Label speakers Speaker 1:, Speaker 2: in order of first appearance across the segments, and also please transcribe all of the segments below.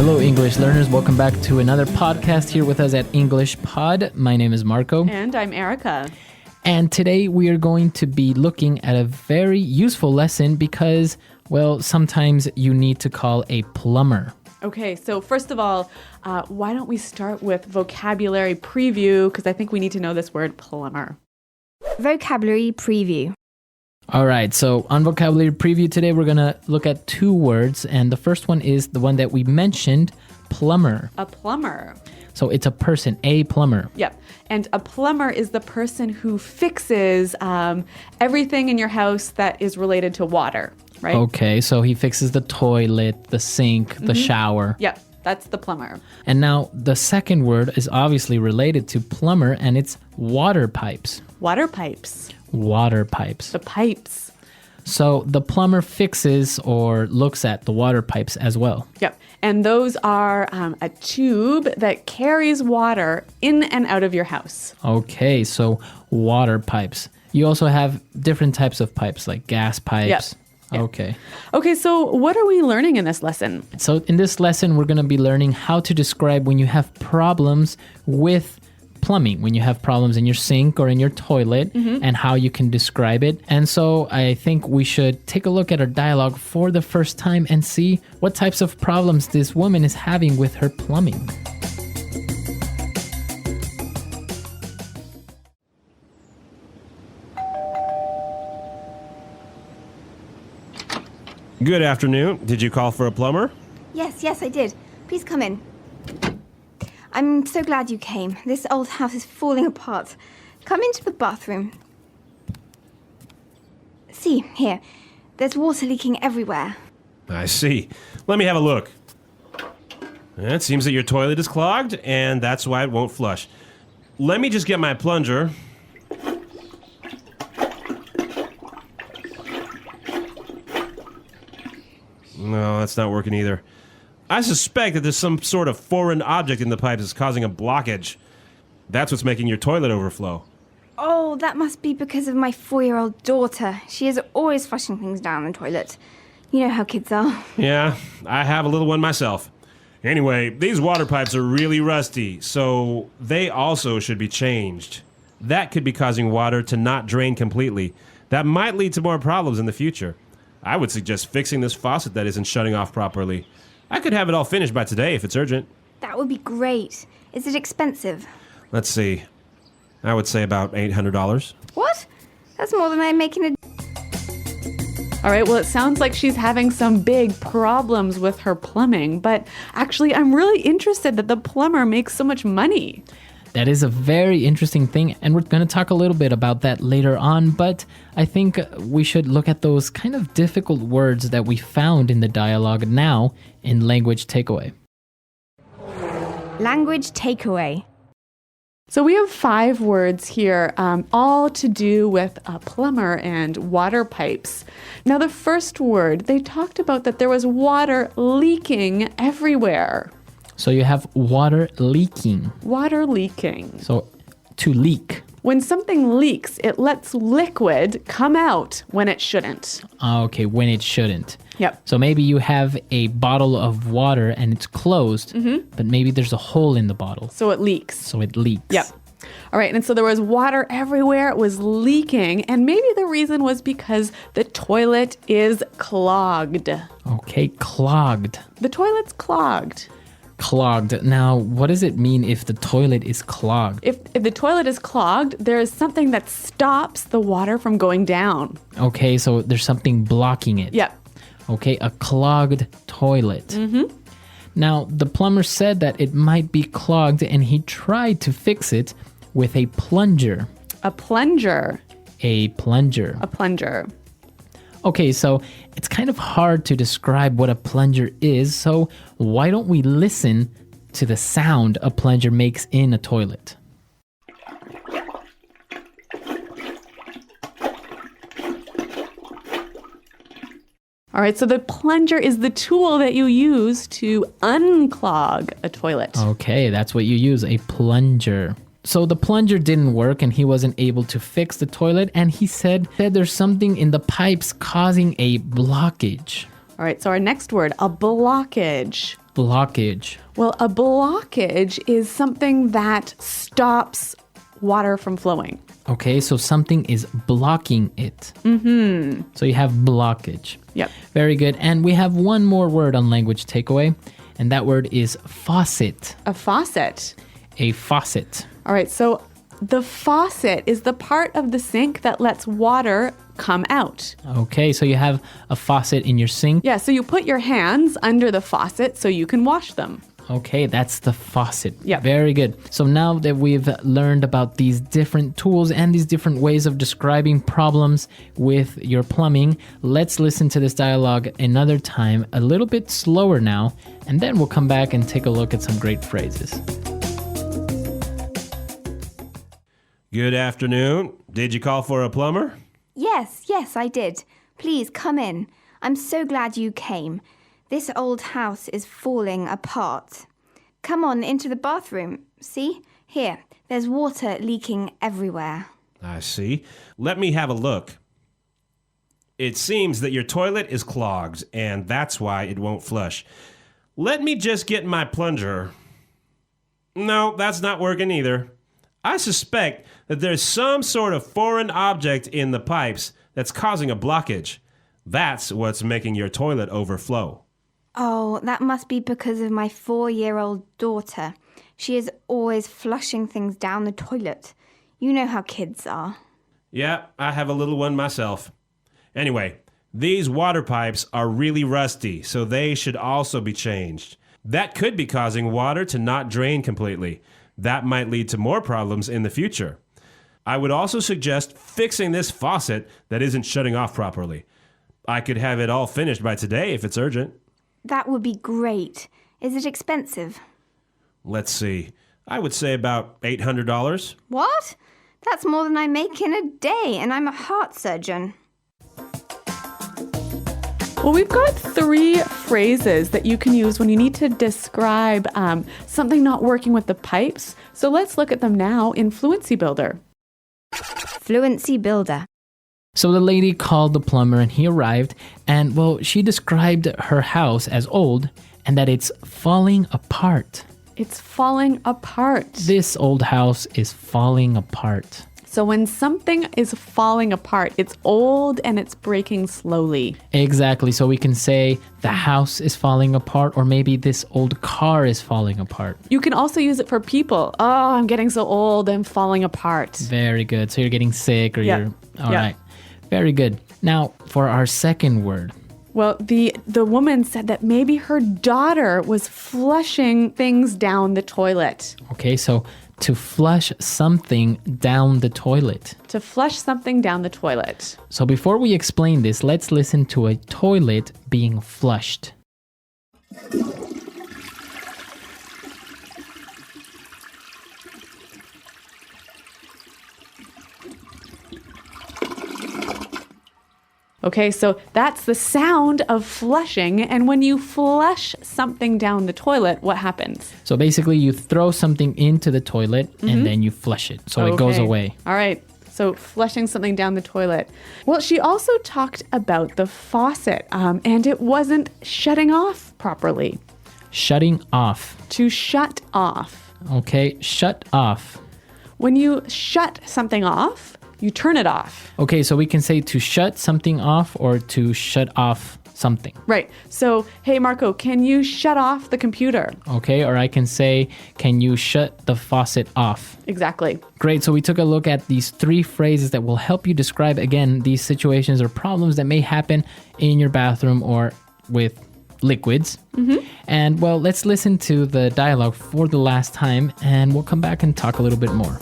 Speaker 1: Hello, English learners. Welcome back to another podcast here with us at English Pod. My name is Marco.
Speaker 2: And I'm Erica.
Speaker 1: And today we are going to be looking at a very useful lesson because, well, sometimes you need to call a plumber.
Speaker 2: Okay, so first of all, why don't we start with vocabulary preview? Because I think we need to know this word plumber.
Speaker 3: Vocabulary preview.
Speaker 1: All right, so on vocabulary preview today, we're going to look at two words. And the first one is the one that we mentioned, plumber.
Speaker 2: A plumber.
Speaker 1: So it's a person, a plumber.
Speaker 2: Yep. And a plumber is the person who fixes everything in your house that is related to water, right?
Speaker 1: Okay, so he fixes the toilet, the sink, the shower.
Speaker 2: Yep, that's the plumber.
Speaker 1: And now the second word is obviously related to plumber, and it's water pipes.
Speaker 2: Water pipes.
Speaker 1: Water pipes.
Speaker 2: The pipes.
Speaker 1: So the plumber fixes or looks at the water pipes as well.
Speaker 2: Yep. And those are a tube that carries water in and out of your house.
Speaker 1: Okay, so water pipes. You also have different types of pipes like gas pipes.
Speaker 2: Yep.
Speaker 1: Okay.
Speaker 2: Okay, so what are we learning in this lesson?
Speaker 1: So in this lesson, we're going to be learning how to describe when you have problems with plumbing, when you have problems in your sink or in your toilet, and how you can describe it. And so I think we should take a look at our dialogue for the first time and see what types of problems this woman is having with her plumbing.
Speaker 4: Good afternoon. Did you call for a plumber?
Speaker 3: Yes, I did. Please come in. I'm so glad you came. This old house is falling apart. Come into the bathroom. See, here. There's water leaking everywhere.
Speaker 4: I see. Let me have a look. It seems that your toilet is clogged, and that's why it won't flush. Let me just get my plunger. No, that's not working either. I suspect that there's some sort of foreign object in the pipes that's causing a blockage. That's what's making your toilet overflow.
Speaker 3: Oh, that must be because of my 4-year-old daughter. She is always flushing things down the toilet. You know how kids are.
Speaker 4: Yeah, I have a little one myself. Anyway, these water pipes are really rusty, so they also should be changed. That could be causing water to not drain completely. That might lead to more problems in the future. I would suggest fixing this faucet that isn't shutting off properly. I could have it all finished by today if it's urgent.
Speaker 3: That would be great. Is it expensive?
Speaker 4: Let's see. I would say about $800.
Speaker 3: What? That's more than I make in a...
Speaker 2: All right, well, it sounds like she's having some big problems with her plumbing, but actually, I'm really interested that the plumber makes so much money.
Speaker 1: That is a very interesting thing, and we're going to talk a little bit about that later on, but I think we should look at those kind of difficult words that we found in the dialogue now in Language Takeaway.
Speaker 3: Language takeaway.
Speaker 2: So we have 5 words here, all to do with a plumber and water pipes. Now, the first word, they talked about that there was water leaking everywhere.
Speaker 1: So you have water leaking.
Speaker 2: Water leaking.
Speaker 1: So to leak.
Speaker 2: When something leaks, it lets liquid come out when it shouldn't.
Speaker 1: Okay, when it shouldn't.
Speaker 2: Yep.
Speaker 1: So maybe you have a bottle of water and it's closed, but maybe there's a hole in the bottle.
Speaker 2: So it leaks.
Speaker 1: So it leaks.
Speaker 2: Yep. All right, and so there was water everywhere. It was leaking, and maybe the reason was because the toilet is clogged.
Speaker 1: Okay, clogged.
Speaker 2: The toilet's clogged.
Speaker 1: Clogged. Now, what does it mean if the toilet is clogged?
Speaker 2: If the toilet is clogged, there is something that stops the water from going down.
Speaker 1: Okay, so there's something blocking it.
Speaker 2: Yep.
Speaker 1: Okay, a clogged toilet. Now, the plumber said that it might be clogged and he tried to fix it with a plunger.
Speaker 2: A plunger.
Speaker 1: A plunger.
Speaker 2: A plunger.
Speaker 1: Okay, so it's kind of hard to describe what a plunger is, so why don't we listen to the sound a plunger makes in a toilet?
Speaker 2: All right, so the plunger is the tool that you use to unclog a toilet.
Speaker 1: Okay, that's what you use, a plunger. So the plunger didn't work and he wasn't able to fix the toilet, and he said there's something in the pipes causing a blockage.
Speaker 2: All right, so our next word, a blockage.
Speaker 1: blockage?
Speaker 2: Well, a blockage is something that stops water from flowing.
Speaker 1: Okay, so something is blocking it. Mm-hmm. So you have blockage.
Speaker 2: Yep.
Speaker 1: Very good. And we have one more word on language takeaway, and that word is faucet.
Speaker 2: A faucet.
Speaker 1: A faucet.
Speaker 2: All right, so the faucet is the part of the sink that lets water come out.
Speaker 1: Okay, so you have a faucet in your sink.
Speaker 2: Yeah, so you put your hands under the faucet so you can wash them.
Speaker 1: Okay, that's the faucet.
Speaker 2: Yep.
Speaker 1: Very good. So now that we've learned about these different tools and these different ways of describing problems with your plumbing, let's listen to this dialogue another time, a little bit slower now, and then we'll come back and take a look at some great phrases.
Speaker 4: Good afternoon. Did you call for a plumber?
Speaker 3: Yes, I did. Please come in. I'm so glad you came. This old house is falling apart. Come on into the bathroom. See? Here, there's water leaking everywhere.
Speaker 4: I see. Let me have a look. It seems that your toilet is clogged, and that's why it won't flush. Let me just get my plunger. No, that's not working either. I suspect that there's some sort of foreign object in the pipes that's causing a blockage. That's what's making your toilet overflow.
Speaker 3: Oh, that must be because of my 4-year-old daughter. She is always flushing things down the toilet. You know how kids are.
Speaker 4: Yeah, I have a little one myself. Anyway, these water pipes are really rusty, so they should also be changed. That could be causing water to not drain completely. That might lead to more problems in the future. I would also suggest fixing this faucet that isn't shutting off properly. I could have it all finished by today if it's urgent.
Speaker 3: That would be great. Is it expensive?
Speaker 4: Let's see. I would say about $800.
Speaker 3: What? That's more than I make in a day, and I'm a heart surgeon.
Speaker 2: Well, we've got 3 phrases that you can use when you need to describe something not working with the pipes. So let's look at them now in Fluency Builder.
Speaker 3: Fluency Builder.
Speaker 1: So the lady called the plumber and he arrived, and well, she described her house as old and that it's falling apart.
Speaker 2: It's falling apart.
Speaker 1: This old house is falling apart.
Speaker 2: So when something is falling apart, it's old and it's breaking slowly.
Speaker 1: Exactly. So we can say the house is falling apart, or maybe this old car is falling apart.
Speaker 2: You can also use it for people. Oh, I'm getting so old, I'm falling apart.
Speaker 1: Very good. So you're getting sick or
Speaker 2: Yep.
Speaker 1: you're... All
Speaker 2: Yep.
Speaker 1: right. Very good. Now, for our second word.
Speaker 2: Well, the woman said that maybe her daughter was flushing things down the toilet.
Speaker 1: Okay, so to flush something down the toilet.
Speaker 2: To flush something down the toilet.
Speaker 1: So before we explain this, let's listen to a toilet being flushed.
Speaker 2: Okay, so that's the sound of flushing. And when you flush something down the toilet, what happens?
Speaker 1: So basically you throw something into the toilet and then you flush it. So it goes
Speaker 2: Okay.
Speaker 1: away.
Speaker 2: All right. So flushing something down the toilet. Well, she also talked about the faucet, and it wasn't shutting off properly.
Speaker 1: Shutting off.
Speaker 2: To shut off.
Speaker 1: Okay, shut off.
Speaker 2: When you shut something off, you turn it off.
Speaker 1: Okay, so we can say to shut something off or to shut off something.
Speaker 2: Right. So, hey, Marco, can you shut off the computer?
Speaker 1: Okay, or I can say, can you shut the faucet off?
Speaker 2: Exactly.
Speaker 1: Great, so we took a look at these 3 phrases that will help you describe, again, these situations or problems that may happen in your bathroom or with liquids. And, well, let's listen to the dialogue for the last time, and we'll come back and talk a little bit more.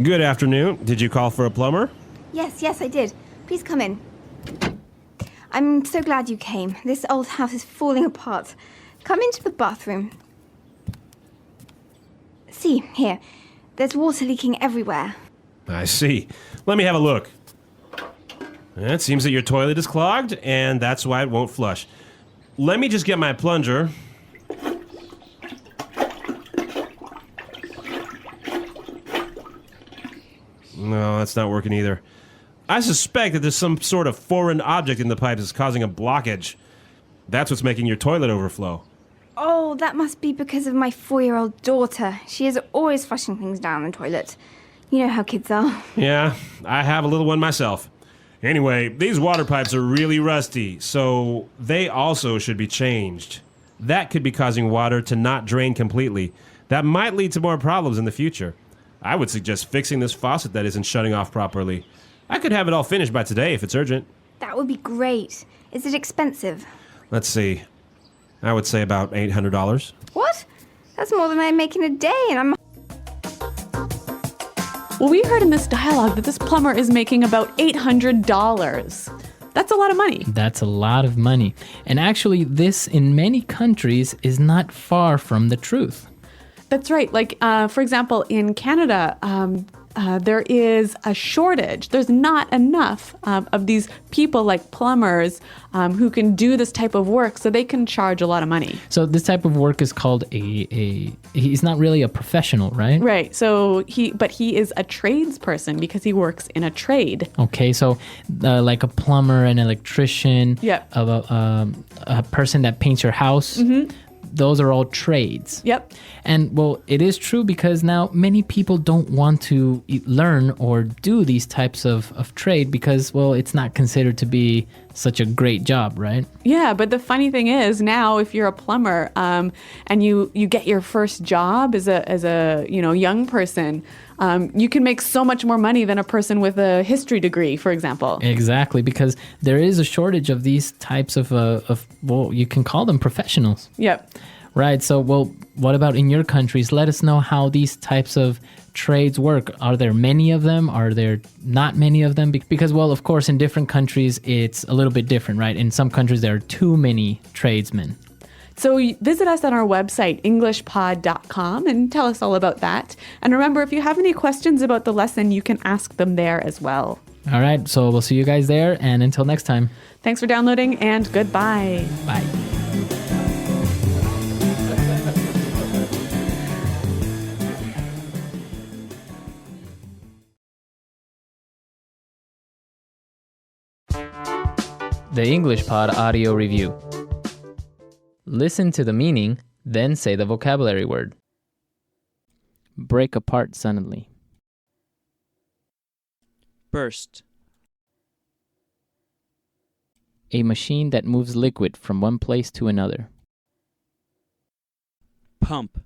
Speaker 4: Good afternoon. Did you call for a plumber?
Speaker 3: Yes, I did. Please come in. I'm so glad you came. This old house is falling apart. Come into the bathroom. See, here. There's water leaking everywhere.
Speaker 4: I see. Let me have a look. It seems that your toilet is clogged, and that's why it won't flush. Let me just get my plunger. No, that's not working either. I suspect that there's some sort of foreign object in the pipes that's causing a blockage. That's what's making your toilet overflow.
Speaker 3: Oh, that must be because of my 4-year-old daughter. She is always flushing things down the toilet. You know how kids are.
Speaker 4: Yeah, I have a little one myself. Anyway, these water pipes are really rusty, so they also should be changed. That could be causing water to not drain completely. That might lead to more problems in the future. I would suggest fixing this faucet that isn't shutting off properly. I could have it all finished by today if it's urgent.
Speaker 3: That would be great. Is it expensive?
Speaker 4: Let's see. I would say about $800.
Speaker 3: What? That's more than I make in a day, and I'm...
Speaker 2: Well, we heard in this dialogue that this plumber is making about $800. That's a lot of money.
Speaker 1: That's a lot of money. And actually, this in many countries is not far from the truth.
Speaker 2: That's right. Like, for example, in Canada, there is a shortage. There's not enough of these people like plumbers who can do this type of work, so they can charge a lot of money.
Speaker 1: So this type of work is called he's not really a professional, right?
Speaker 2: Right. So he is a tradesperson because he works in a trade.
Speaker 1: Okay, so like a plumber, an electrician,
Speaker 2: Yep.
Speaker 1: a person that paints your house. Mm-hmm. Those are all trades.
Speaker 2: Yep.
Speaker 1: And well, it is true because now many people don't want to learn or do these types of trade because, well, it's not considered to be such a great job, right?
Speaker 2: Yeah, but the funny thing is now if you're a plumber and you get your first job as a young person, you can make so much more money than a person with a history degree, for example.
Speaker 1: Exactly, because there is a shortage of these types of well, you can call them professionals.
Speaker 2: Yep.
Speaker 1: Right. So, well, what about in your countries? Let us know how these types of trades work. Are there many of them? Are there not many of them? Because, well, of course, in different countries, it's a little bit different, right? In some countries, there are too many tradesmen.
Speaker 2: So visit us on our website, englishpod.com, and tell us all about that. And remember, if you have any questions about the lesson, you can ask them there as well.
Speaker 1: All right. So we'll see you guys there. And until next time.
Speaker 2: Thanks for downloading, and goodbye.
Speaker 1: Bye. The English Pod Audio Review. Listen to the meaning, then say the vocabulary word. Break apart suddenly.
Speaker 5: Burst.
Speaker 1: A machine that moves liquid from one place to another.
Speaker 5: Pump.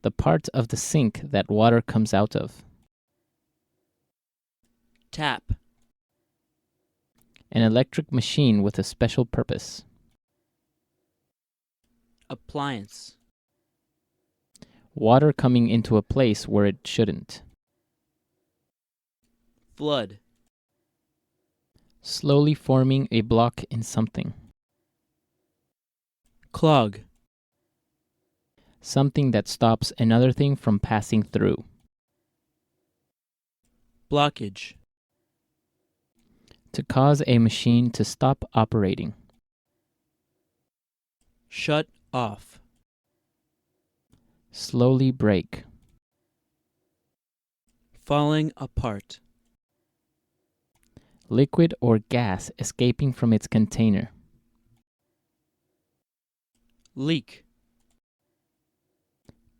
Speaker 1: The part of the sink that water comes out of.
Speaker 5: Tap.
Speaker 1: An electric machine with a special purpose.
Speaker 5: Appliance.
Speaker 1: Water coming into a place where it shouldn't.
Speaker 5: Flood.
Speaker 1: Slowly forming a block in something.
Speaker 5: Clog.
Speaker 1: Something that stops another thing from passing through.
Speaker 5: Blockage.
Speaker 1: To cause a machine to stop operating.
Speaker 5: Shut off.
Speaker 1: Slowly break.
Speaker 5: Falling apart.
Speaker 1: Liquid or gas escaping from its container.
Speaker 5: Leak.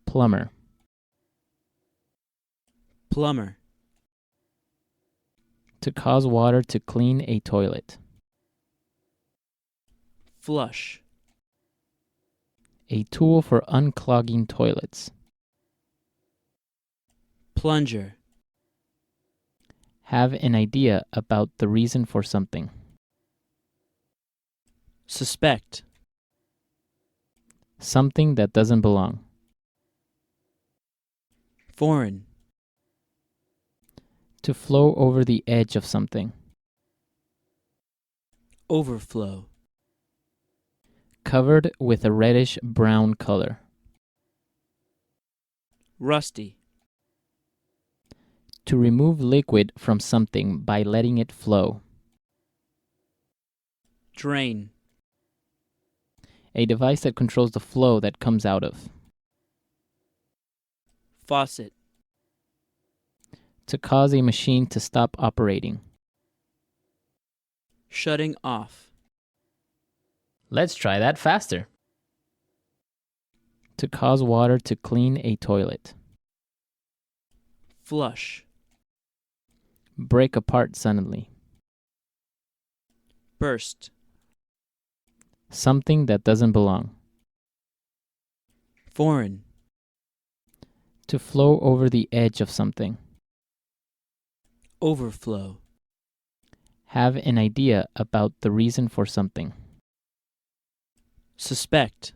Speaker 1: Plumber.
Speaker 5: Plumber.
Speaker 1: To cause water to clean a toilet.
Speaker 5: Flush.
Speaker 1: A tool for unclogging toilets.
Speaker 5: Plunger.
Speaker 1: Have an idea about the reason for something.
Speaker 5: Suspect.
Speaker 1: Something that doesn't belong.
Speaker 5: Foreign.
Speaker 1: To flow over the edge of something.
Speaker 5: Overflow.
Speaker 1: Covered with a reddish-brown color.
Speaker 5: Rusty.
Speaker 1: To remove liquid from something by letting it flow.
Speaker 5: Drain.
Speaker 1: A device that controls the flow that comes out of.
Speaker 5: Faucet.
Speaker 1: To cause a machine to stop operating.
Speaker 5: Shutting off.
Speaker 1: Let's try that faster. To cause water to clean a toilet.
Speaker 5: Flush.
Speaker 1: Break apart suddenly.
Speaker 5: Burst.
Speaker 1: Something that doesn't belong.
Speaker 5: Foreign.
Speaker 1: To flow over the edge of something.
Speaker 5: Overflow.
Speaker 1: Have an idea about the reason for something.
Speaker 5: Suspect.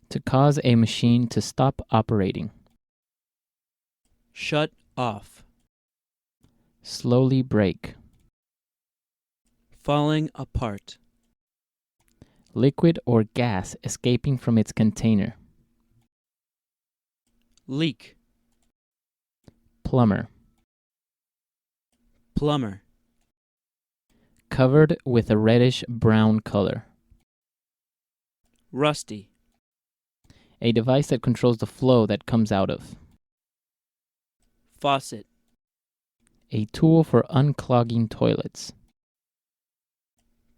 Speaker 1: To cause a machine to stop operating.
Speaker 5: Shut off.
Speaker 1: Slowly break.
Speaker 5: Falling apart.
Speaker 1: Liquid or gas escaping from its container.
Speaker 5: Leak.
Speaker 1: Plumber.
Speaker 5: Plumber.
Speaker 1: Covered with a reddish-brown color.
Speaker 5: Rusty.
Speaker 1: A device that controls the flow that comes out of.
Speaker 5: Faucet.
Speaker 1: A tool for unclogging toilets.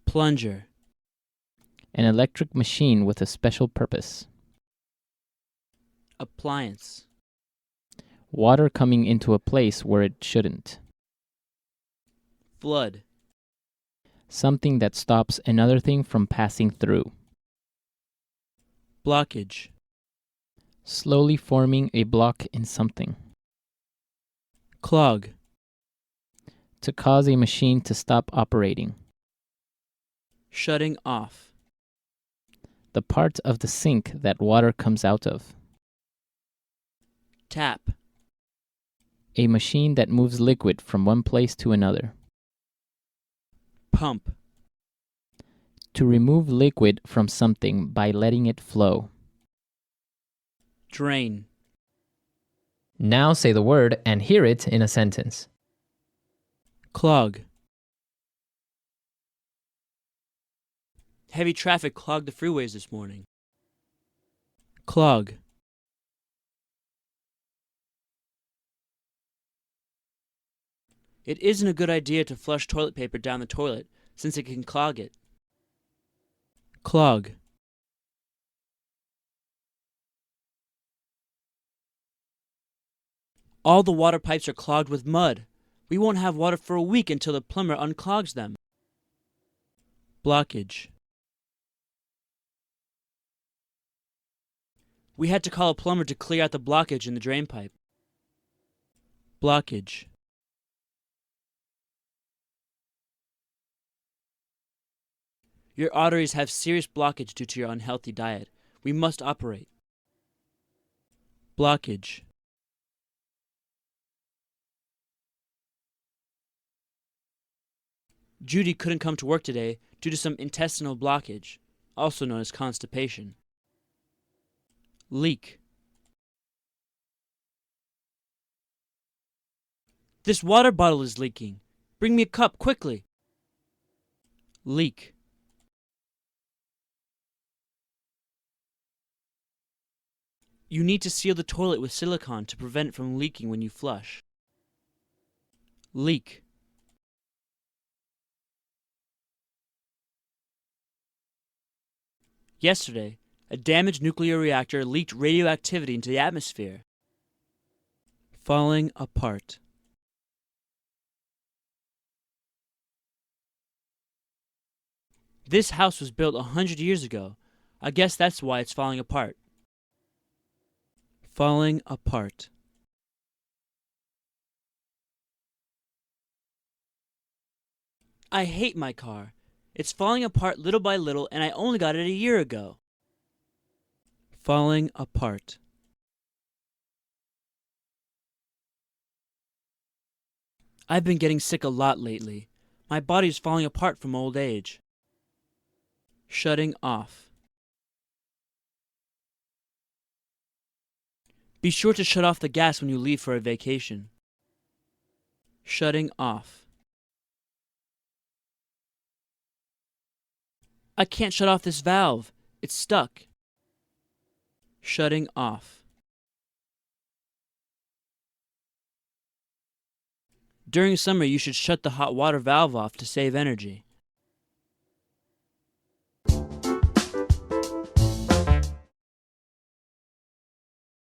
Speaker 5: Plunger.
Speaker 1: An electric machine with a special purpose.
Speaker 5: Appliance.
Speaker 1: Water coming into a place where it shouldn't.
Speaker 5: Flood.
Speaker 1: Something that stops another thing from passing through.
Speaker 5: Blockage.
Speaker 1: Slowly forming a block in something.
Speaker 5: Clog.
Speaker 1: To cause a machine to stop operating.
Speaker 5: Shutting off.
Speaker 1: The part of the sink that water comes out of.
Speaker 5: Tap.
Speaker 1: A machine that moves liquid from one place to another.
Speaker 5: Pump.
Speaker 1: To remove liquid from something by letting it flow.
Speaker 5: Drain.
Speaker 1: Now say the word and hear it in a sentence.
Speaker 5: Clog. Heavy traffic clogged the freeways this morning. Clog. It isn't a good idea to flush toilet paper down the toilet since it can clog it. Clog. All the water pipes are clogged with mud. We won't have water for a week until the plumber unclogs them. Blockage. We had to call a plumber to clear out the blockage in the drain pipe. Blockage. Your arteries have serious blockage due to your unhealthy diet. We must operate. Blockage. Judy couldn't come to work today due to some intestinal blockage, also known as constipation. Leak. This water bottle is leaking. Bring me a cup, quickly. Leak. You need to seal the toilet with silicone to prevent it from leaking when you flush. Leak. Yesterday, a damaged nuclear reactor leaked radioactivity into the atmosphere. Falling apart. This house was built 100 years ago. I guess that's why it's falling apart. Falling apart. I hate my car. It's falling apart little by little, and I only got it a year ago. Falling apart. I've been getting sick a lot lately. My body is falling apart from old age. Shutting off. Be sure to shut off the gas when you leave for a vacation. Shutting off. I can't shut off this valve. It's stuck. Shutting off. During summer, you should shut the hot water valve off to save energy.